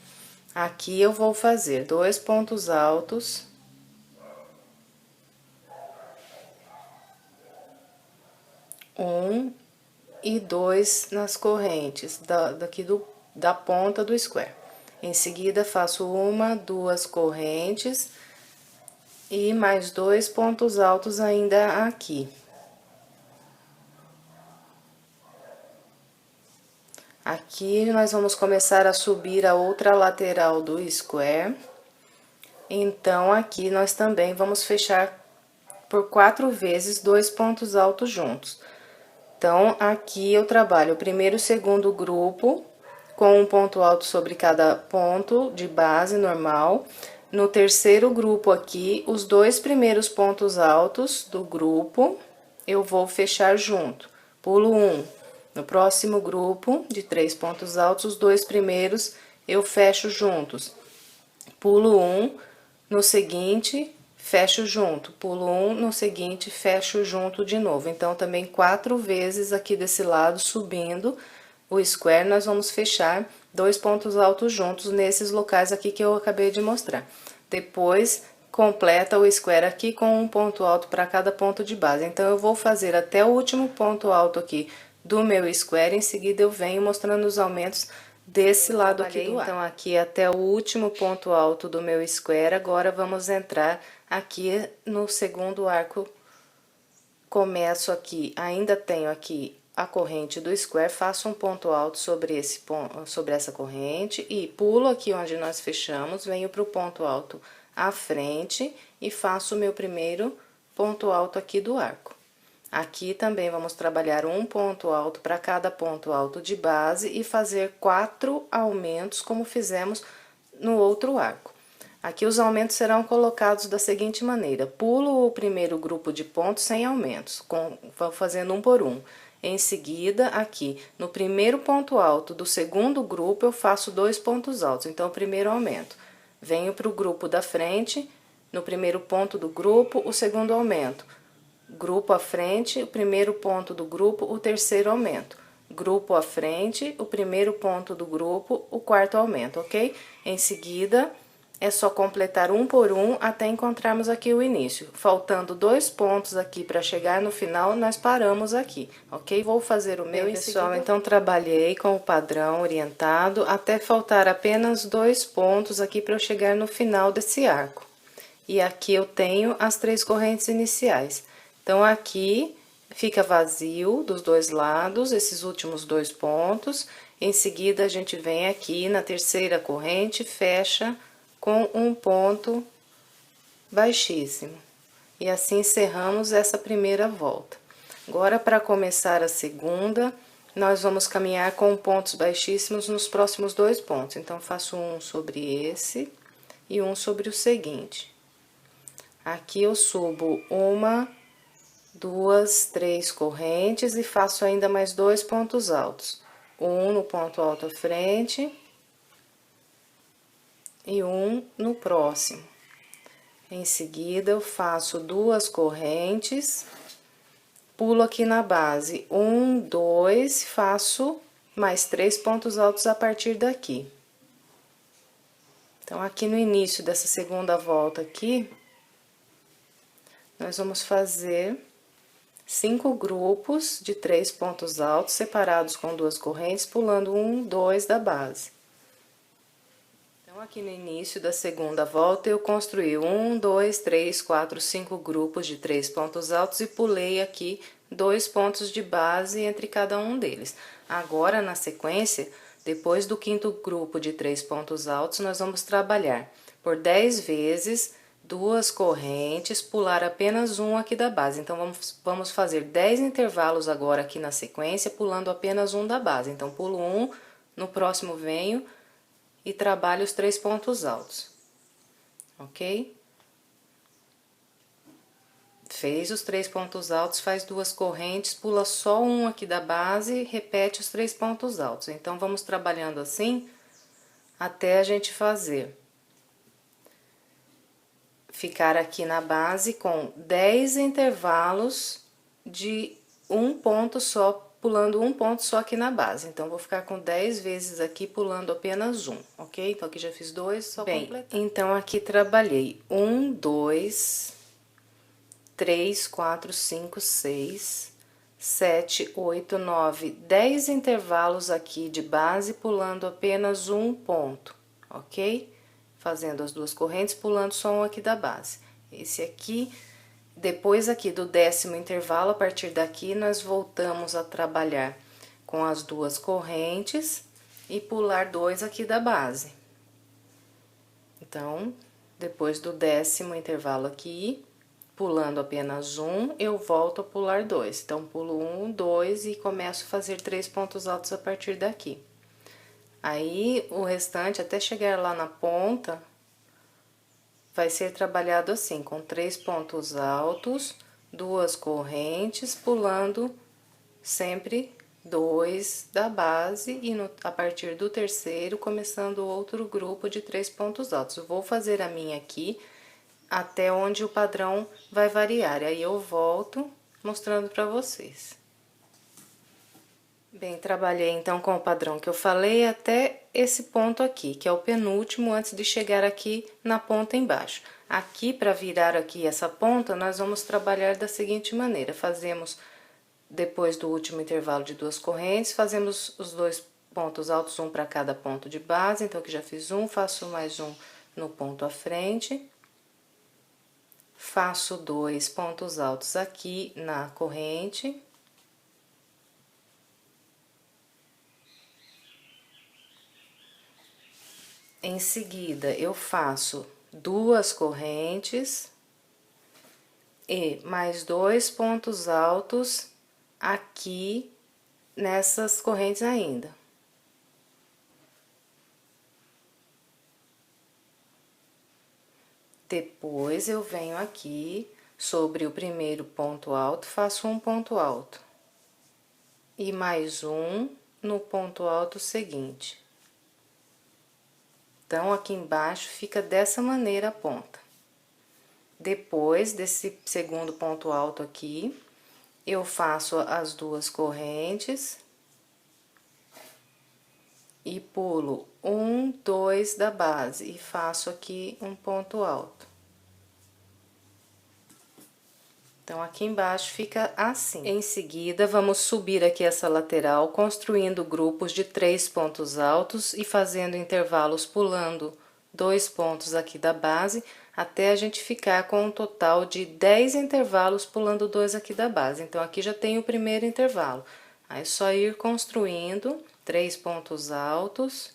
Aqui eu vou fazer 2 pontos altos. Um e 2 nas correntes da ponta do square. Em seguida, faço 1, 2 correntes e mais 2 pontos altos ainda aqui. Aqui, nós vamos começar a subir a outra lateral do square. Então, aqui nós também vamos fechar por 4 vezes 2 pontos altos juntos. Então, aqui eu trabalho o primeiro e o segundo grupo, com um ponto alto sobre cada ponto de base normal. No terceiro grupo aqui, os 2 primeiros pontos altos do grupo, eu vou fechar junto. Pulo 1. No próximo grupo de 3 pontos altos, os 2 primeiros eu fecho juntos. Pulo 1, no seguinte, fecho junto. Pulo 1, no seguinte, fecho junto de novo. Então, também 4 vezes aqui desse lado, subindo o square, nós vamos fechar 2 pontos altos juntos nesses locais aqui que eu acabei de mostrar. Depois, completa o square aqui com um ponto alto para cada ponto de base. Então, eu vou fazer até o último ponto alto aqui do meu square, em seguida eu venho mostrando os aumentos desse lado aqui do ar. Então, aqui até o último ponto alto do meu square, agora vamos entrar aqui no segundo arco. Começo aqui, ainda tenho aqui a corrente do square, faço um ponto alto sobre essa corrente e pulo aqui onde nós fechamos, venho para o ponto alto à frente e faço o meu primeiro ponto alto aqui do arco. Aqui também vamos trabalhar um ponto alto para cada ponto alto de base e fazer 4 aumentos, como fizemos no outro arco. Aqui os aumentos serão colocados da seguinte maneira: pulo o primeiro grupo de pontos sem aumentos, fazendo um por um. Em seguida, aqui, no primeiro ponto alto do segundo grupo, eu faço 2 pontos altos, então, o primeiro aumento. Venho para o grupo da frente, no primeiro ponto do grupo, o segundo aumento. Grupo à frente, o primeiro ponto do grupo, o terceiro aumento. Grupo à frente, o primeiro ponto do grupo, o quarto aumento, ok? Em seguida, é só completar um por um até encontrarmos aqui o início. Faltando 2 pontos aqui para chegar no final, nós paramos aqui, ok? Vou fazer o meu, pessoal. Então, trabalhei com o padrão orientado até faltar apenas 2 pontos aqui para eu chegar no final desse arco. E aqui eu tenho as 3 correntes iniciais. Então, aqui fica vazio dos dois lados, esses últimos 2 pontos. Em seguida, a gente vem aqui na terceira corrente, fecha com um ponto baixíssimo. E assim encerramos essa primeira volta. Agora, para começar a segunda, nós vamos caminhar com pontos baixíssimos nos próximos 2 pontos. Então, faço um sobre esse e um sobre o seguinte. Aqui eu subo 1, 2, 3 correntes e faço ainda mais 2 pontos altos. Um no ponto alto à frente e um no próximo. Em seguida, eu faço 2 correntes, pulo aqui na base, 1, 2, faço mais 3 pontos altos a partir daqui. Então, aqui no início dessa segunda volta aqui, nós vamos fazer 5 grupos de 3 pontos altos separados com 2 correntes, pulando 1, 2 da base. Então, aqui no início da segunda volta, eu construí 1, 2, 3, 4, 5 grupos de 3 pontos altos e pulei aqui 2 pontos de base entre cada um deles. Agora, na sequência, depois do 5º grupo de 3 pontos altos, nós vamos trabalhar por 10 vezes 2 correntes, pular apenas um aqui da base. Então, vamos fazer 10 intervalos agora aqui na sequência, pulando apenas um da base. Então, pulo um, no próximo venho e trabalho os 3 pontos altos, ok? Fez os 3 pontos altos, faz 2 correntes, pula só um aqui da base e repete os 3 pontos altos. Então, vamos trabalhando assim até a gente ficar aqui na base com 10 intervalos de um ponto só, pulando um ponto só aqui na base. Então, vou ficar com 10 vezes aqui, pulando apenas um, ok? Então, aqui já fiz 2, só completar. Então, aqui trabalhei 1, 2, 3, 4, 5, 6, 7, 8, 9, 10 intervalos aqui de base, pulando apenas um ponto, ok? Fazendo as duas correntes, pulando só um aqui da base. Esse aqui, depois aqui do 10º intervalo, a partir daqui, nós voltamos a trabalhar com as duas correntes e pular 2 aqui da base. Então, depois do 10º intervalo aqui, pulando apenas um, eu volto a pular 2. Então, pulo 1, 2 e começo a fazer 3 pontos altos a partir daqui. Aí, o restante, até chegar lá na ponta, vai ser trabalhado assim, com 3 pontos altos, 2 correntes, pulando sempre 2 da base e a partir do terceiro, começando outro grupo de 3 pontos altos. Eu vou fazer a minha aqui até onde o padrão vai variar, aí eu volto mostrando pra vocês. Bem, trabalhei então com o padrão que eu falei até esse ponto aqui, que é o penúltimo antes de chegar aqui na ponta embaixo. Aqui, para virar aqui essa ponta, nós vamos trabalhar da seguinte maneira: fazemos, depois do último intervalo de 2 correntes, fazemos os 2 pontos altos, um para cada ponto de base. Então, aqui já fiz um, faço mais um no ponto à frente. Faço 2 pontos altos aqui na corrente. Em seguida, eu faço 2 correntes e mais 2 pontos altos aqui nessas correntes ainda. Depois, eu venho aqui sobre o primeiro ponto alto, faço um ponto alto e mais um no ponto alto seguinte. Então, aqui embaixo fica dessa maneira a ponta. Depois desse segundo ponto alto aqui, eu faço as 2 correntes e pulo 1, 2 da base e faço aqui um ponto alto. Então, aqui embaixo fica assim. Em seguida, vamos subir aqui essa lateral, construindo grupos de 3 pontos altos e fazendo intervalos, pulando 2 pontos aqui da base, até a gente ficar com um total de 10 intervalos, pulando 2 aqui da base. Então, aqui já tem o primeiro intervalo. Aí, é só ir construindo 3 pontos altos,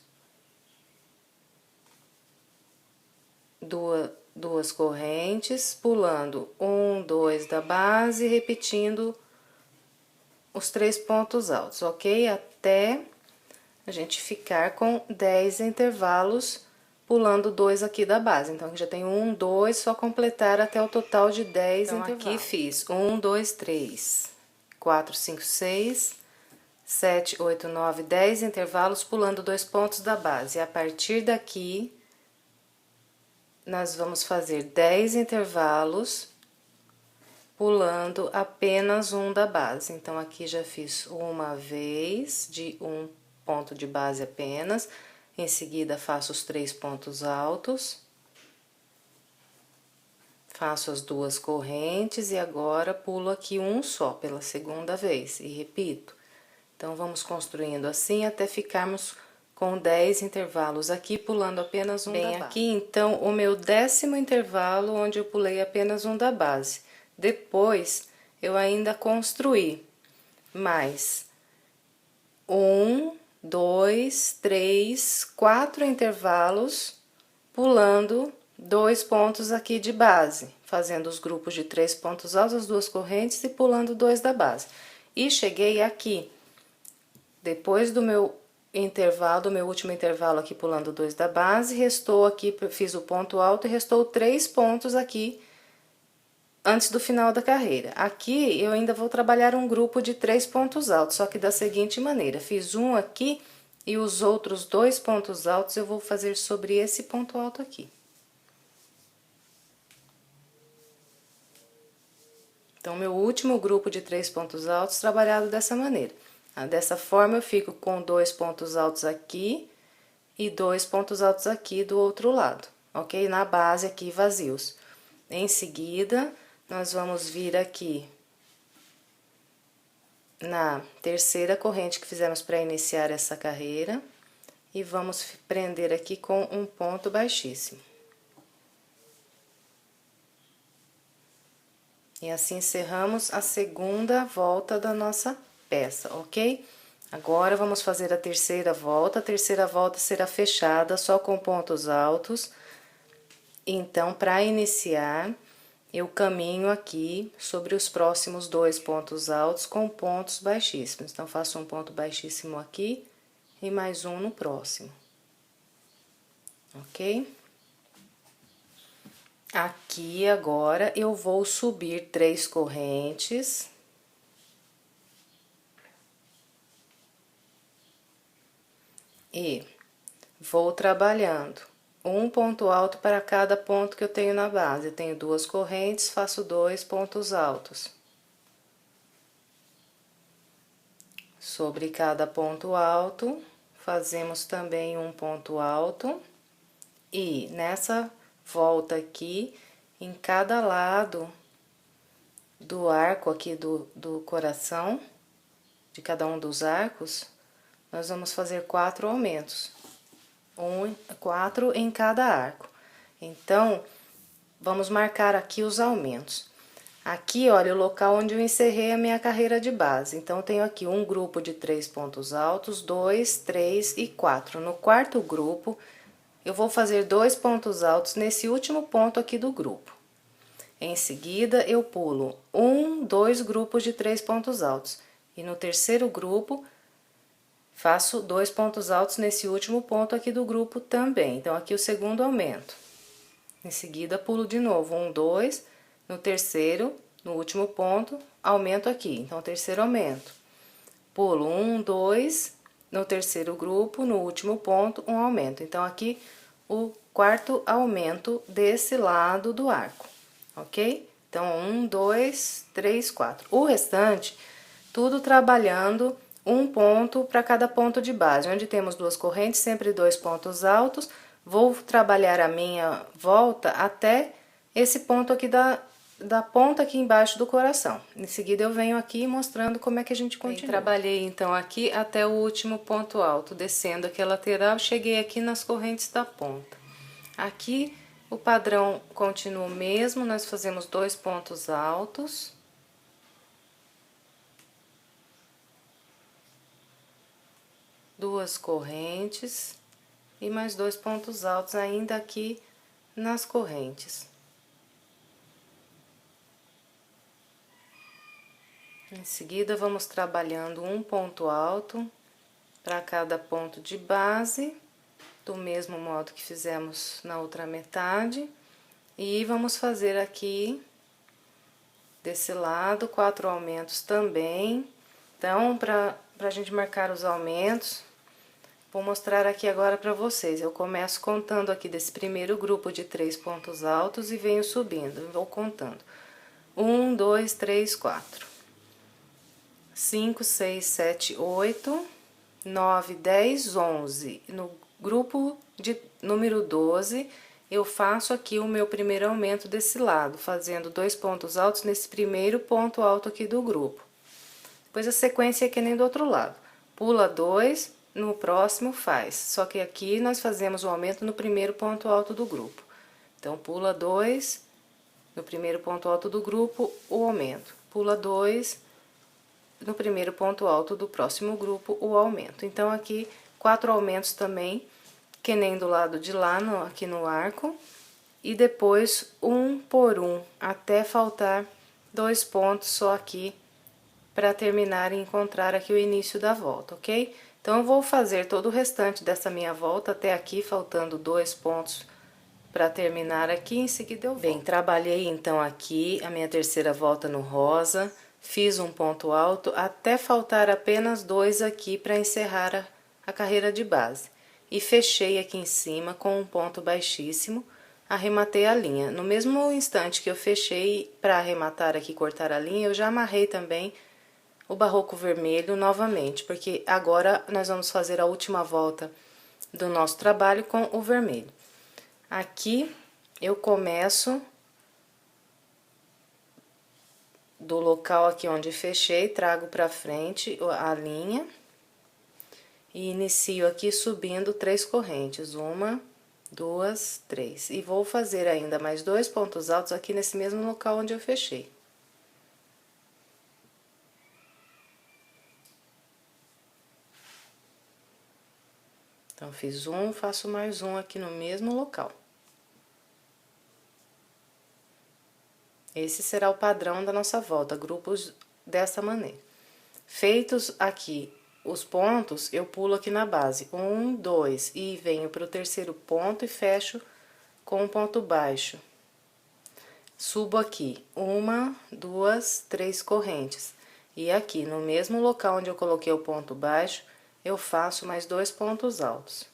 duas correntes, pulando 1, 2 da base, repetindo os 3 pontos altos, ok? Até a gente ficar com 10 intervalos, pulando 2 aqui da base. Então, aqui já tem 1, 2, só completar até o total de 10 então, intervalos. Aqui fiz 1, 2, 3, 4, 5, 6, 7, 8, 9, 10 intervalos, pulando 2 pontos da base. E a partir daqui, nós vamos fazer 10 intervalos, pulando apenas um da base. Então, aqui já fiz uma vez, de um ponto de base apenas. Em seguida, faço os 3 pontos altos. Faço as 2 correntes e agora pulo aqui um só pela segunda vez e repito. Então, vamos construindo assim até ficarmos com 10 intervalos aqui, pulando apenas um da base. Bem, aqui, então, o meu 10º intervalo, onde eu pulei apenas um da base. Depois, eu ainda construí mais 1, 2, 3, 4 intervalos, pulando 2 pontos aqui de base, fazendo os grupos de 3 pontos altos, as 2 correntes e pulando 2 da base. E cheguei aqui, depois do meu intervalo, do meu último intervalo aqui pulando 2 da base, restou aqui, fiz o ponto alto e restou 3 pontos aqui antes do final da carreira. Aqui eu ainda vou trabalhar um grupo de 3 pontos altos, só que da seguinte maneira: fiz um aqui e os outros 2 pontos altos eu vou fazer sobre esse ponto alto aqui. Então, meu último grupo de 3 pontos altos trabalhado dessa maneira. Dessa forma, eu fico com 2 pontos altos aqui e 2 pontos altos aqui do outro lado, ok? Na base aqui, vazios. Em seguida, nós vamos vir aqui na terceira corrente que fizemos para iniciar essa carreira e vamos prender aqui com um ponto baixíssimo. E assim encerramos a segunda volta da nossa peça, ok? Agora, vamos fazer a terceira volta. A terceira volta será fechada só com pontos altos. Então, para iniciar, eu caminho aqui sobre os próximos 2 pontos altos com pontos baixíssimos. Então, faço um ponto baixíssimo aqui e mais um no próximo, ok? Aqui, agora, eu vou subir 3 correntes. E vou trabalhando um ponto alto para cada ponto que eu tenho na base. Eu tenho 2 correntes, faço 2 pontos altos. Sobre cada ponto alto, fazemos também um ponto alto. E nessa volta aqui, em cada lado do arco aqui do coração, de cada um dos arcos, nós vamos fazer 4 aumentos. 4 em cada arco. Então, vamos marcar aqui os aumentos. Aqui, olha, o local onde eu encerrei a minha carreira de base. Então, eu tenho aqui um grupo de 3 pontos altos, 2, 3 e 4. No quarto grupo, eu vou fazer 2 pontos altos nesse último ponto aqui do grupo. Em seguida, eu pulo 2 grupos de 3 pontos altos. E no terceiro grupo, faço 2 pontos altos nesse último ponto aqui do grupo também. Então, aqui o segundo aumento. Em seguida, pulo de novo 2, no terceiro, no último ponto, aumento aqui. Então, terceiro aumento. Pulo 2, no terceiro grupo, no último ponto, um aumento. Então, aqui o quarto aumento desse lado do arco, ok? Então, 2, 3, 4. O restante, tudo trabalhando um ponto para cada ponto de base. Onde temos 2 correntes, sempre 2 pontos altos. Vou trabalhar a minha volta até esse ponto aqui da ponta aqui embaixo do coração. Em seguida, eu venho aqui mostrando como é que a gente continua. Trabalhei, então, aqui até o último ponto alto, descendo aqui a lateral, cheguei aqui nas correntes da ponta. Aqui, o padrão continua o mesmo, nós fazemos 2 pontos altos. Duas correntes e mais 2 pontos altos ainda aqui nas correntes. Em seguida, vamos trabalhando um ponto alto para cada ponto de base, do mesmo modo que fizemos na outra metade. E vamos fazer aqui, desse lado, 4 aumentos também. Então, para a gente marcar os aumentos, vou mostrar aqui agora para vocês. Eu começo contando aqui desse primeiro grupo de 3 pontos altos e venho subindo. Vou contando. 1, 2, 3, 4. 5, 6, 7, 8, 9, 10, 11. No grupo de número 12, eu faço aqui o meu primeiro aumento desse lado, fazendo 2 pontos altos nesse primeiro ponto alto aqui do grupo. Depois a sequência é que nem do outro lado. Pula 2, no próximo faz. Só que aqui nós fazemos o aumento no primeiro ponto alto do grupo. Então, pula 2, no primeiro ponto alto do grupo, o aumento. Pula 2, no primeiro ponto alto do próximo grupo, o aumento. Então, aqui, 4 aumentos também, que nem do lado de lá, aqui no arco. E depois, 1 por 1, até faltar 2 pontos só aqui, para terminar e encontrar aqui o início da volta, ok? Então, eu vou fazer todo o restante dessa minha volta até aqui, faltando 2 pontos para terminar aqui, em seguida eu volto. Bem, trabalhei então aqui a minha terceira volta no rosa, fiz um ponto alto, até faltar apenas 2 aqui para encerrar a carreira de base. E fechei aqui em cima com um ponto baixíssimo, arrematei a linha. No mesmo instante que eu fechei para arrematar aqui, cortar a linha, eu já amarrei também o barroco vermelho novamente, porque agora nós vamos fazer a última volta do nosso trabalho com o vermelho. Aqui eu começo do local aqui onde fechei, trago para frente a linha e inicio aqui subindo 3 correntes, 1, 2, 3. E vou fazer ainda mais 2 pontos altos aqui nesse mesmo local onde eu fechei. Então, fiz um, faço mais um aqui no mesmo local. Esse será o padrão da nossa volta, grupos dessa maneira. Feitos aqui os pontos, eu pulo aqui na base, 1, 2, e venho para o terceiro ponto e fecho com um ponto baixo. Subo aqui, 1, 2, 3 correntes. E aqui, no mesmo local onde eu coloquei o ponto baixo, eu faço mais 2 pontos altos.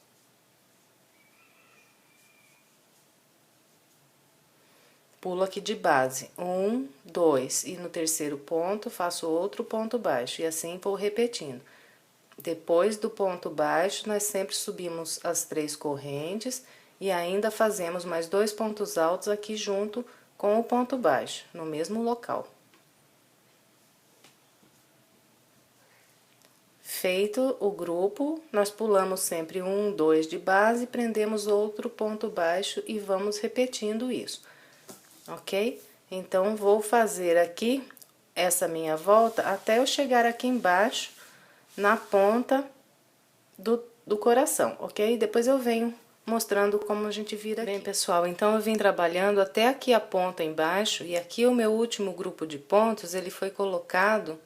Pulo aqui de base, 1, 2, e no terceiro ponto faço outro ponto baixo, e assim vou repetindo. Depois do ponto baixo, nós sempre subimos as 3 correntes e ainda fazemos mais 2 pontos altos aqui junto com o ponto baixo, no mesmo local. Feito o grupo, nós pulamos sempre 1, 2 de base, prendemos outro ponto baixo e vamos repetindo isso, ok? Então, vou fazer aqui essa minha volta até eu chegar aqui embaixo, na ponta do coração, ok? Depois eu venho mostrando como a gente vira aqui. Bem, pessoal, então eu vim trabalhando até aqui a ponta embaixo, e aqui o meu último grupo de pontos, ele foi colocado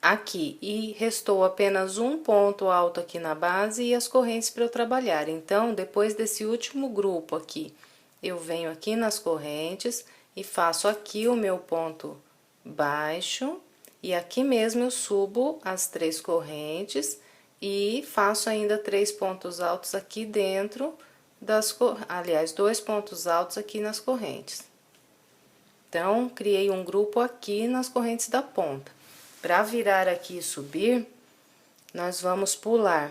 aqui, e restou apenas um ponto alto aqui na base e as correntes para eu trabalhar. Então, depois desse último grupo aqui, eu venho aqui nas correntes e faço aqui o meu ponto baixo, e aqui mesmo eu subo as 3 correntes e faço ainda 3 pontos altos aqui dentro das, aliás, 2 pontos altos aqui nas correntes. Então, criei um grupo aqui nas correntes da ponta. Para virar aqui e subir, nós vamos pular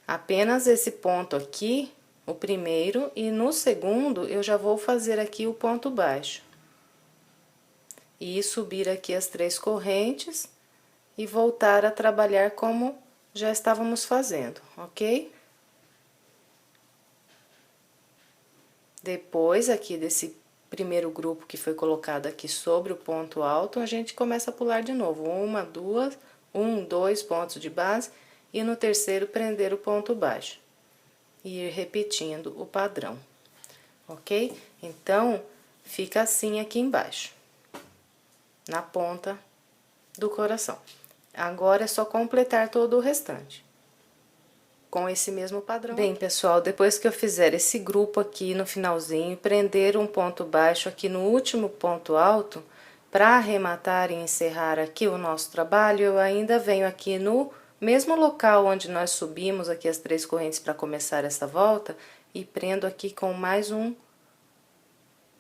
apenas esse ponto aqui, o primeiro, e no segundo eu já vou fazer aqui o ponto baixo. E subir aqui as 3 correntes e voltar a trabalhar como já estávamos fazendo, ok? Depois aqui desse primeiro grupo que foi colocado aqui sobre o ponto alto, a gente começa a pular de novo, 1, 2 pontos de base, e no terceiro prender o ponto baixo. E ir repetindo o padrão, ok? Então, fica assim aqui embaixo, na ponta do coração. Agora é só completar todo o restante com esse mesmo padrão. Bem, pessoal, depois que eu fizer esse grupo aqui no finalzinho, prender um ponto baixo aqui no último ponto alto, para arrematar e encerrar aqui o nosso trabalho, eu ainda venho aqui no mesmo local onde nós subimos aqui as 3 correntes para começar essa volta, e prendo aqui com mais um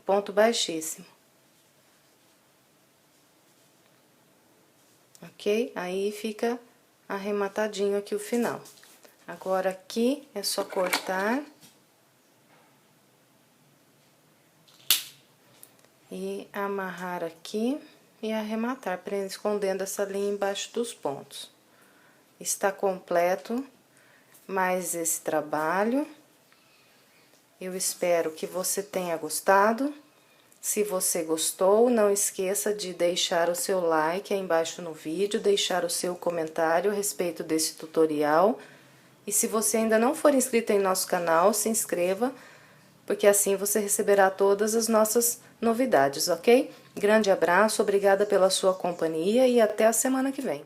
ponto baixíssimo. Ok? Aí fica arrematadinho aqui o final. Agora, aqui é só cortar e amarrar aqui e arrematar, escondendo essa linha embaixo dos pontos. Está completo mais esse trabalho. Eu espero que você tenha gostado. Se você gostou, não esqueça de deixar o seu like aí embaixo no vídeo, deixar o seu comentário a respeito desse tutorial. E se você ainda não for inscrito em nosso canal, se inscreva, porque assim você receberá todas as nossas novidades, ok? Grande abraço, obrigada pela sua companhia e até a semana que vem.